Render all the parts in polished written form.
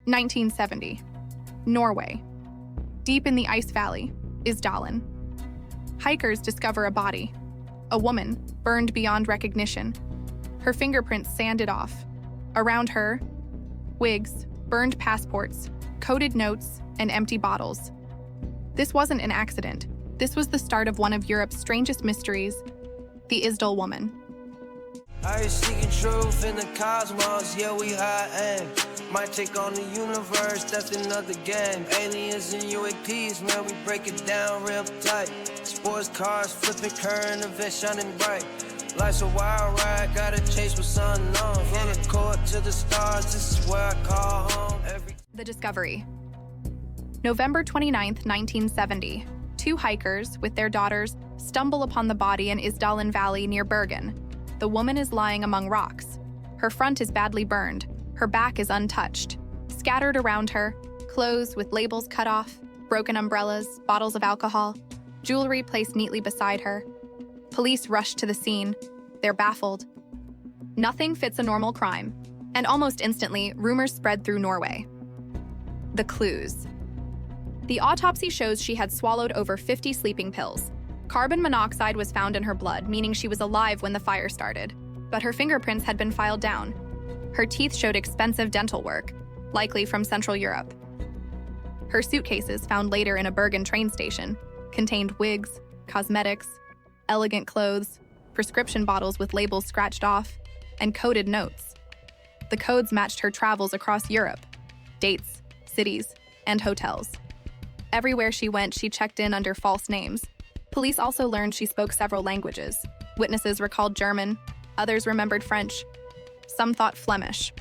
1970. Norway. Deep in the ice valley, Isdal. Hikers discover a body. A woman, burned beyond recognition. Her fingerprints sanded off. Around her, wigs, burned passports, coded notes, and empty bottles. This wasn't an accident. This was the start of one of Europe's strangest mysteries, the Isdal Woman. I is seeking truth in the cosmos, yeah, we high end. Might take on the universe, that's another game. Aliens and UAPs, man, we break it down real tight. Sports cars, flipping current events shining bright. Life's a wild ride, gotta chase what's unknown. From the court to the stars, this is where I call home. The discovery. November 29th, 1970. Two hikers, with their daughters, stumble upon the body in Isdal Valley near Bergen. The woman is lying among rocks. Her front is badly burned. Her back is untouched. Scattered around her, clothes with labels cut off, broken umbrellas, bottles of alcohol, jewelry placed neatly beside her. Police rush to the scene. They're baffled. Nothing fits a normal crime, and almost instantly, rumors spread through Norway. The clues. The autopsy shows she had swallowed over 50 sleeping pills. Carbon monoxide was found in her blood, meaning she was alive when the fire started. But her fingerprints had been filed down. Her teeth showed expensive dental work, likely from Central Europe. Her suitcases, found later in a Bergen train station, contained wigs, cosmetics, elegant clothes, prescription bottles with labels scratched off, and coded notes. The codes matched her travels across Europe, dates, cities, and hotels. Everywhere she went, she checked in under false names. Police also learned she spoke several languages. Witnesses recalled German, others remembered French, some thought Flemish.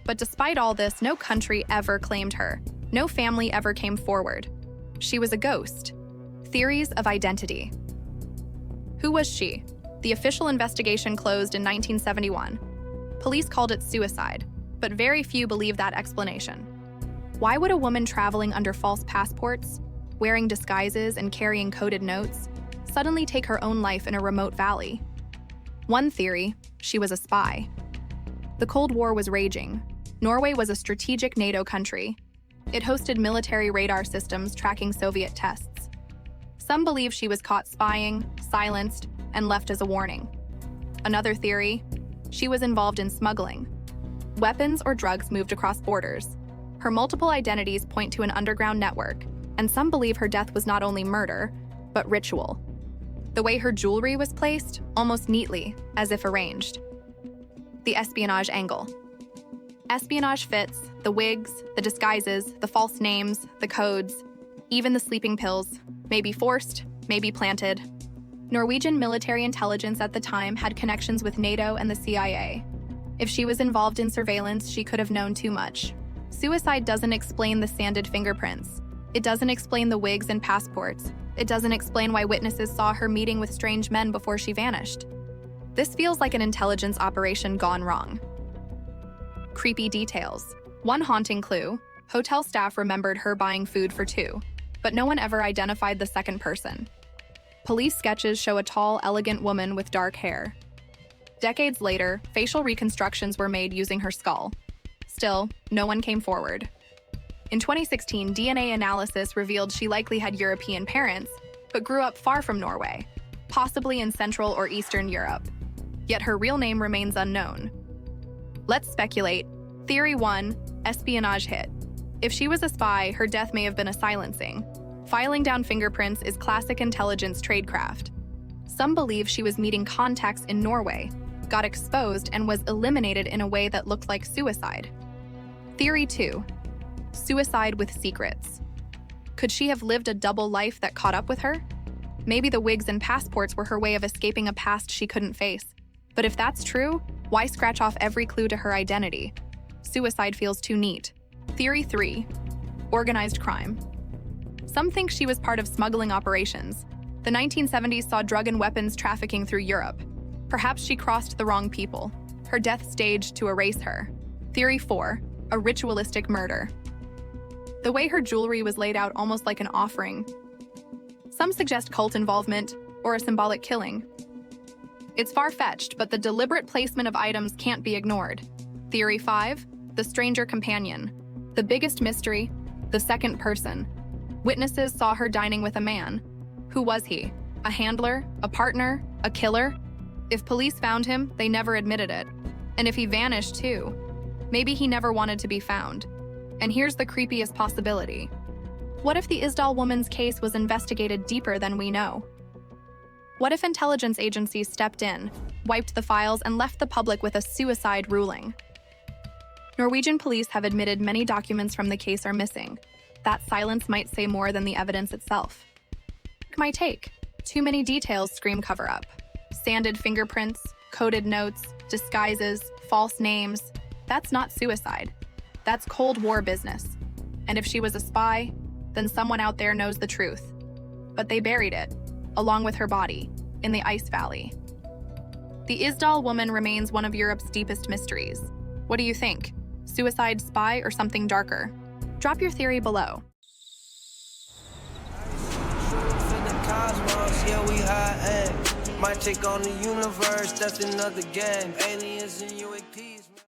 But despite all this, no country ever claimed her. No family ever came forward. She was a ghost. Theories of identity. Who was she? The official investigation closed in 1971. Police called it suicide, but very few believe that explanation. Why would a woman traveling under false passports, wearing disguises and carrying coded notes, suddenly take her own life in a remote valley? One theory, she was a spy. The Cold War was raging. Norway was a strategic NATO country. It hosted military radar systems tracking Soviet tests. Some believe she was caught spying, silenced, and left as a warning. Another theory, she was involved in smuggling. Weapons or drugs moved across borders. Her multiple identities point to an underground network, and some believe her death was not only murder, but ritual. The way her jewelry was placed, almost neatly, as if arranged. The espionage angle. Espionage fits the wigs, the disguises, the false names, the codes, even the sleeping pills, may be forced, may be planted. Norwegian military intelligence at the time had connections with NATO and the CIA. If she was involved in surveillance, she could have known too much. Suicide doesn't explain the sanded fingerprints. It doesn't explain the wigs and passports. It doesn't explain why witnesses saw her meeting with strange men before she vanished. This feels like an intelligence operation gone wrong. Creepy details. One haunting clue, hotel staff remembered her buying food for two, but no one ever identified the second person. Police sketches show a tall, elegant woman with dark hair. Decades later, facial reconstructions were made using her skull. Still, no one came forward. In 2016, DNA analysis revealed she likely had European parents, but grew up far from Norway, possibly in Central or Eastern Europe. Yet her real name remains unknown. Let's speculate. Theory 1, espionage hit. If she was a spy, her death may have been a silencing. Filing down fingerprints is classic intelligence tradecraft. Some believe she was meeting contacts in Norway, got exposed, and was eliminated in a way that looked like suicide. Theory 2, suicide with secrets. Could she have lived a double life that caught up with her? Maybe the wigs and passports were her way of escaping a past she couldn't face. But if that's true, why scratch off every clue to her identity? Suicide feels too neat. Theory 3, organized crime. Some think she was part of smuggling operations. The 1970s saw drug and weapons trafficking through Europe. Perhaps she crossed the wrong people. Her death staged to erase her. Theory 4, a ritualistic murder. The way her jewelry was laid out almost like an offering. Some suggest cult involvement or a symbolic killing. It's far-fetched, but the deliberate placement of items can't be ignored. Theory 5, the stranger companion. The biggest mystery, the second person. Witnesses saw her dining with a man. Who was he? A handler? A partner? A killer? If police found him, they never admitted it. And if he vanished too, maybe he never wanted to be found. And here's the creepiest possibility. What if the Isdal woman's case was investigated deeper than we know? What if intelligence agencies stepped in, wiped the files, and left the public with a suicide ruling? Norwegian police have admitted many documents from the case are missing. That silence might say more than the evidence itself. My take. Too many details scream cover-up. Sanded fingerprints, coded notes, disguises, false names. That's not suicide. That's Cold War business. And if she was a spy, then someone out there knows the truth. But they buried it, along with her body, in the ice valley. The Isdal woman remains one of Europe's deepest mysteries. What do you think? Suicide, spy, or something darker? Drop your theory below. Cosmos, yeah, we high end. Might take on the universe, that's another game. Aliens and UAPs.